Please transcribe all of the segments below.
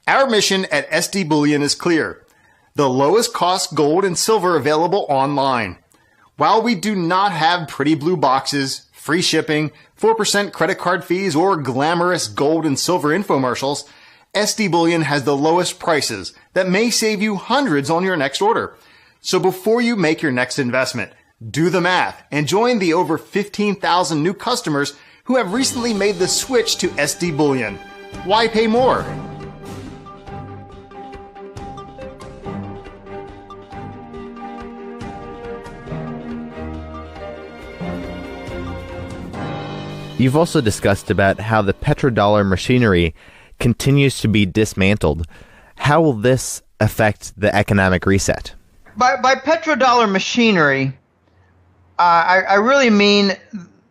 Our mission at SD Bullion is clear. The lowest cost gold and silver available online. While we do not have pretty blue boxes, free shipping, 4% credit card fees, or glamorous gold and silver infomercials, SD Bullion has the lowest prices that may save you hundreds on your next order. So before you make your next investment, do the math and join the over 15,000 new customers who have recently made the switch to SD Bullion. Why pay more? You've also discussed about how the petrodollar machinery continues to be dismantled. How will this affect the economic reset? By petrodollar machinery, I really mean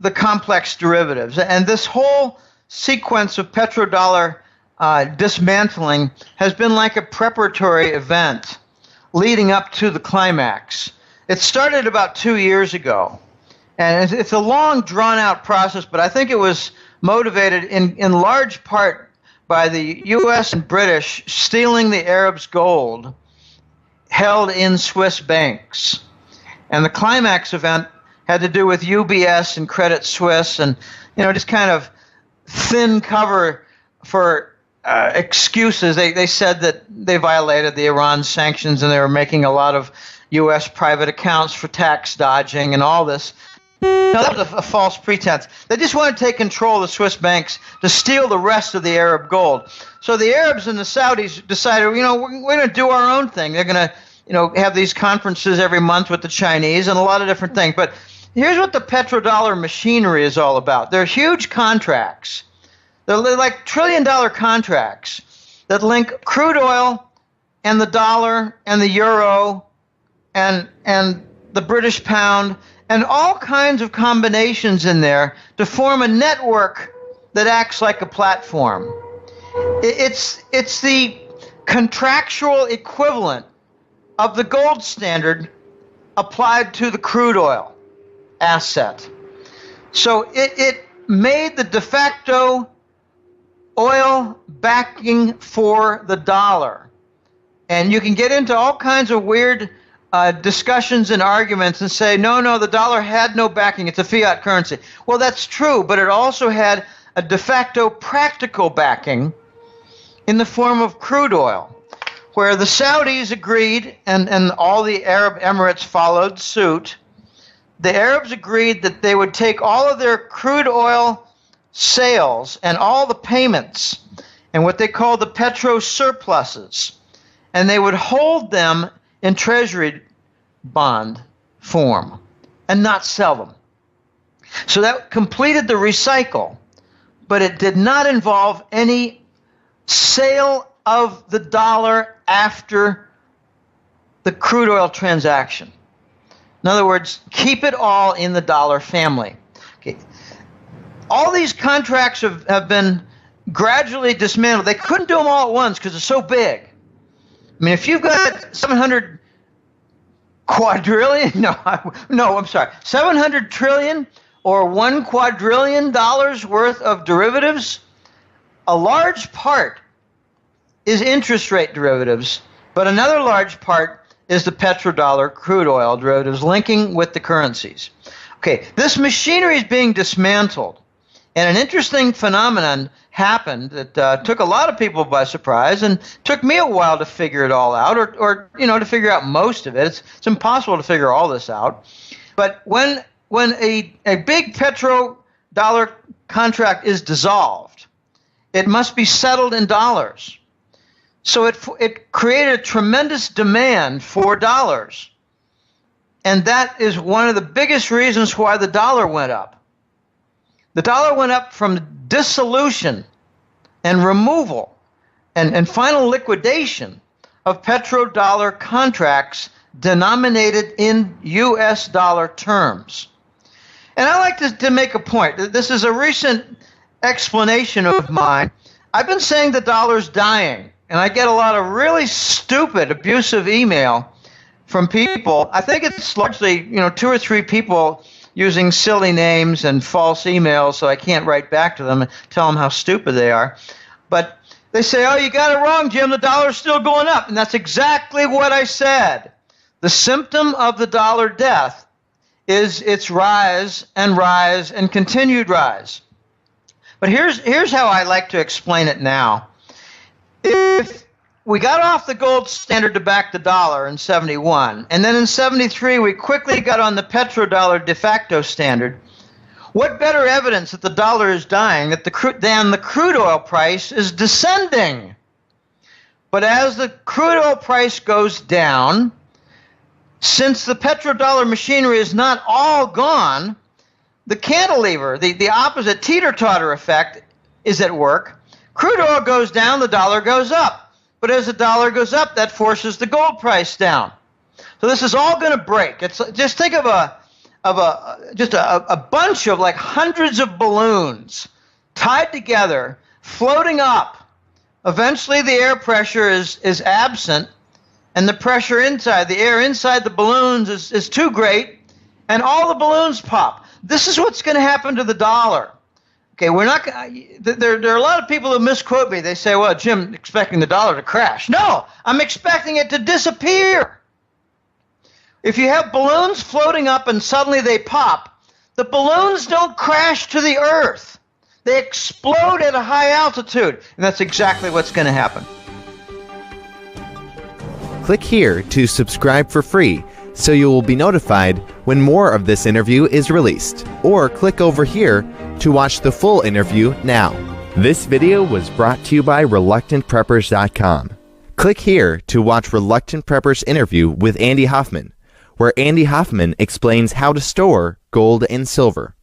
the complex derivatives. And this whole sequence of petrodollar dismantling has been like a preparatory event leading up to the climax. It started about 2 years ago. And it's a long, drawn-out process, but I think it was motivated in large part by the U.S. and British stealing the Arabs' gold held in Swiss banks. And the climax event had to do with UBS and Credit Suisse and, just kind of thin cover for excuses. They said that they violated the Iran sanctions and they were making a lot of U.S. private accounts for tax dodging and all this. No, that was a false pretense. They just wanted to take control of the Swiss banks to steal the rest of the Arab gold. So the Arabs and the Saudis decided, we're going to do our own thing. They're going to, have these conferences every month with the Chinese and a lot of different things. But here's what the petrodollar machinery is all about. They're huge contracts. They're like trillion-dollar contracts that link crude oil and the dollar and the euro and the British pound and all kinds of combinations in there to form a network that acts like a platform. It's the contractual equivalent of the gold standard applied to the crude oil asset. So it made the de facto oil backing for the dollar. And you can get into all kinds of weird discussions and arguments and say, no, the dollar had no backing. It's a fiat currency. Well, that's true, but it also had a de facto practical backing in the form of crude oil, where the Saudis agreed and all the Arab Emirates followed suit. The Arabs agreed that they would take all of their crude oil sales and all the payments and what they call the petro surpluses, and they would hold them in treasury bond form and not sell them. So that completed the recycle, but it did not involve any sale of the dollar after the crude oil transaction. In other words, keep it all in the dollar family. Okay. All these contracts have been gradually dismantled. They couldn't do them all at once because it's so big. I mean, if you've got 700 quadrillion, I'm sorry, 700 trillion or $1 quadrillion worth of derivatives, a large part is interest rate derivatives, but another large part is the petrodollar crude oil derivatives linking with the currencies. Okay, this machinery is being dismantled, and an interesting phenomenon happened that took a lot of people by surprise and took me a while to figure it all out, or to figure out most of it. It's impossible to figure all this out. But when a big petrodollar contract is dissolved, it must be settled in dollars. So it created a tremendous demand for dollars. And that is one of the biggest reasons why the dollar went up. The dollar went up from dissolution and removal and final liquidation of petrodollar contracts denominated in U.S. dollar terms. And I like to make a point. This is a recent explanation of mine. I've been saying the dollar's dying, and I get a lot of really stupid, abusive email from people. I think it's largely, 2 or 3 people using silly names and false emails, so I can't write back to them and tell them how stupid they are. But They say, oh, you got it wrong, Jim. The dollar's still going up. And that's exactly what I said. The symptom of the dollar death is its rise and continued rise. But here's how I like to explain it now. If we got off the gold standard to back the dollar in 71, and then in 73 we quickly got on the petrodollar de facto standard, what better evidence that the dollar is dying than the crude oil price is descending? But as the crude oil price goes down, since the petrodollar machinery is not all gone, the cantilever, the opposite teeter-totter effect is at work. Crude oil goes down, the dollar goes up. But as the dollar goes up, that forces the gold price down. So this is all going to break. Just think of a bunch of like hundreds of balloons tied together, floating up. Eventually the air pressure is absent, and the pressure inside, the air inside the balloons is too great, and all the balloons pop. This is what's going to happen to the dollar. Okay, we're not. There are a lot of people who misquote me. They say, well, Jim, expecting the dollar to crash. No, I'm expecting it to disappear. If you have balloons floating up and suddenly they pop, the balloons don't crash to the earth. They explode at a high altitude, and that's exactly what's going to happen. Click here to subscribe for free so you will be notified when more of this interview is released, or click over here to watch the full interview now. This video was brought to you by ReluctantPreppers.com. Click here to watch Reluctant Prepper's interview with Andy Hoffman, where Andy Hoffman explains how to store gold and silver.